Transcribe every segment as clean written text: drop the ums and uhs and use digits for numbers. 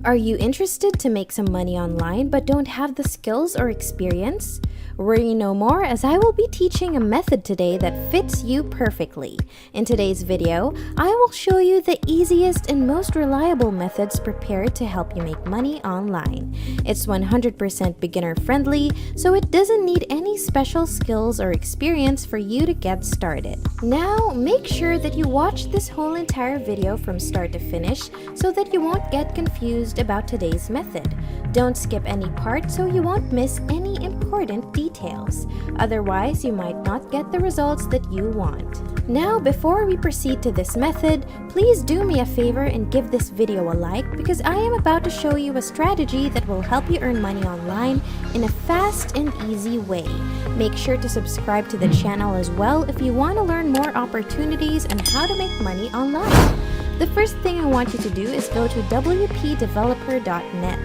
Are you interested to make some money online but don't have the skills or experience? Worry no more, as I will be teaching a method today that fits you perfectly. In today's video, I will show you the easiest and most reliable methods prepared to help you make money online. It's 100% beginner friendly, so it doesn't need any special skills or experience for you to get started. Now, make sure that you watch this whole entire video from start to finish so that you won't get confused about today's method. Don't skip any part so you won't miss any important details. Otherwise, you might not get the results that you want. Now, before we proceed to this method, please do me a favor and give this video a like, because I am about to show you a strategy that will help you earn money online in a fast and easy way. Make sure to subscribe to the channel as well if you want to learn more opportunities on how to make money online. The first thing I want you to do is go to wpdeveloper.net.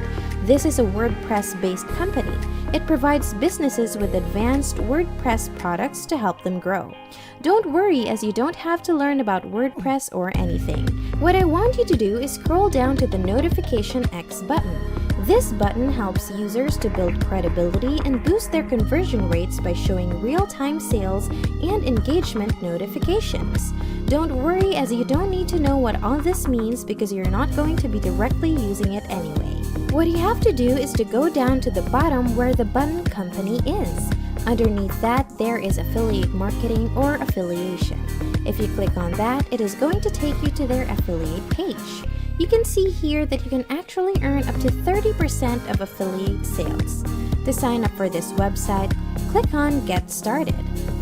This is a WordPress-based company. It provides businesses with advanced WordPress products to help them grow. Don't worry, as you don't have to learn about WordPress or anything. What I want you to do is scroll down to the Notification X button. This button helps users to build credibility and boost their conversion rates by showing real-time sales and engagement notifications. Don't worry, as you don't need to know what all this means because you're not going to be directly using it anyway. What you have to do is to go down to the bottom where the button company is. Underneath that, there is affiliate marketing or affiliation. If you click on that, it is going to take you to their affiliate page. You can see here that you can actually earn up to 30% of affiliate sales. To sign up for this website, click on Get Started.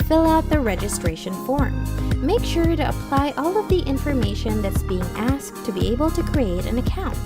Fill out the registration form. Make sure to apply all of the information that's being asked to be able to create an account.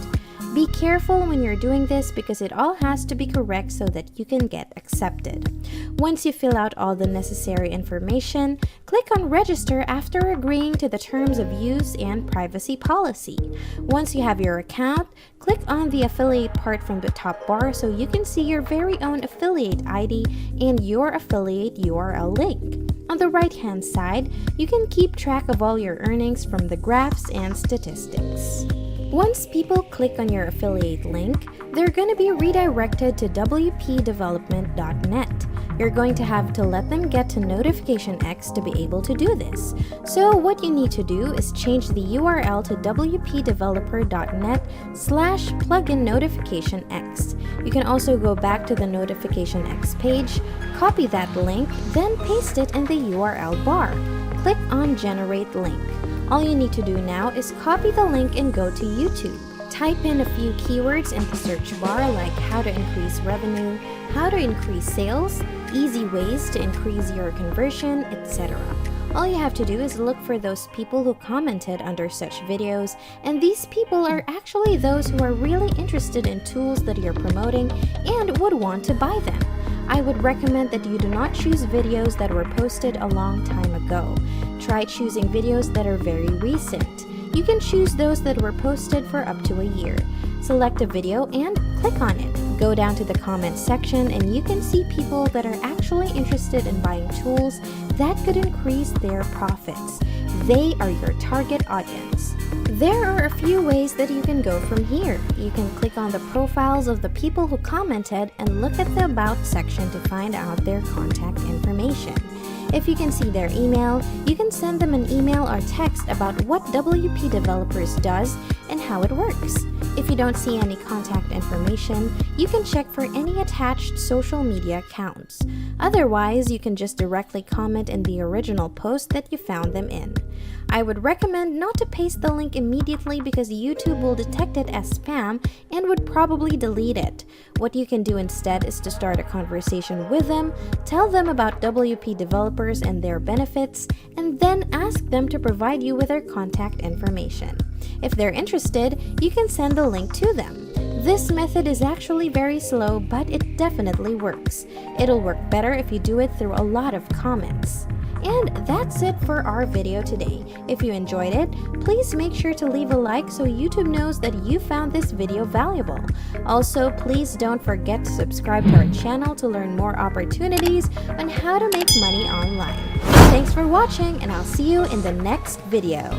Be careful when you're doing this because it all has to be correct so that you can get accepted. Once you fill out all the necessary information, click on Register after agreeing to the terms of use and privacy policy. Once you have your account, click on the affiliate part from the top bar so you can see your very own affiliate ID and your affiliate URL link. On the right-hand side, you can keep track of all your earnings from the graphs and statistics. Once people click on your affiliate link, they're going to be redirected to wpdevelopment.net. You're going to have to let them get to Notification X to be able to do this. So what you need to do is change the URL to wpdeveloper.net/plugin Notification X. You can also go back to the Notification X page, copy that link, then paste it in the URL bar. Click on Generate Link. All you need to do now is copy the link and go to YouTube. Type in a few keywords in the search bar like how to increase revenue, how to increase sales, easy ways to increase your conversion, etc. All you have to do is look for those people who commented under such videos, and these people are actually those who are really interested in tools that you're promoting and would want to buy them. I would recommend that you do not choose videos that were posted a long time ago. Try choosing videos that are very recent. You can choose those that were posted for up to a year. Select a video and click on it. Go down to the comment section and you can see people that are actually interested in buying tools that could increase their profits. They are your target audience. There are a few ways that you can go from here. You can click on the profiles of the people who commented and look at the About section to find out their contact information. If you can see their email, you can send them an email or text about what WP Developers does and how it works. If you don't see any contact information, you can check for any attached social media accounts. Otherwise, you can just directly comment in the original post that you found them in. I would recommend not to paste the link immediately because YouTube will detect it as spam and would probably delete it. What you can do instead is to start a conversation with them, tell them about WP Developers and their benefits, and then ask them to provide you with their contact information. If they're interested, you can send the link to them. This method is actually very slow, but it definitely works. It'll work better if you do it through a lot of comments. And that's it for our video today. If you enjoyed it, please make sure to leave a like so YouTube knows that you found this video valuable. Also, please don't forget to subscribe to our channel to learn more opportunities on how to make money online. Thanks for watching, and I'll see you in the next video.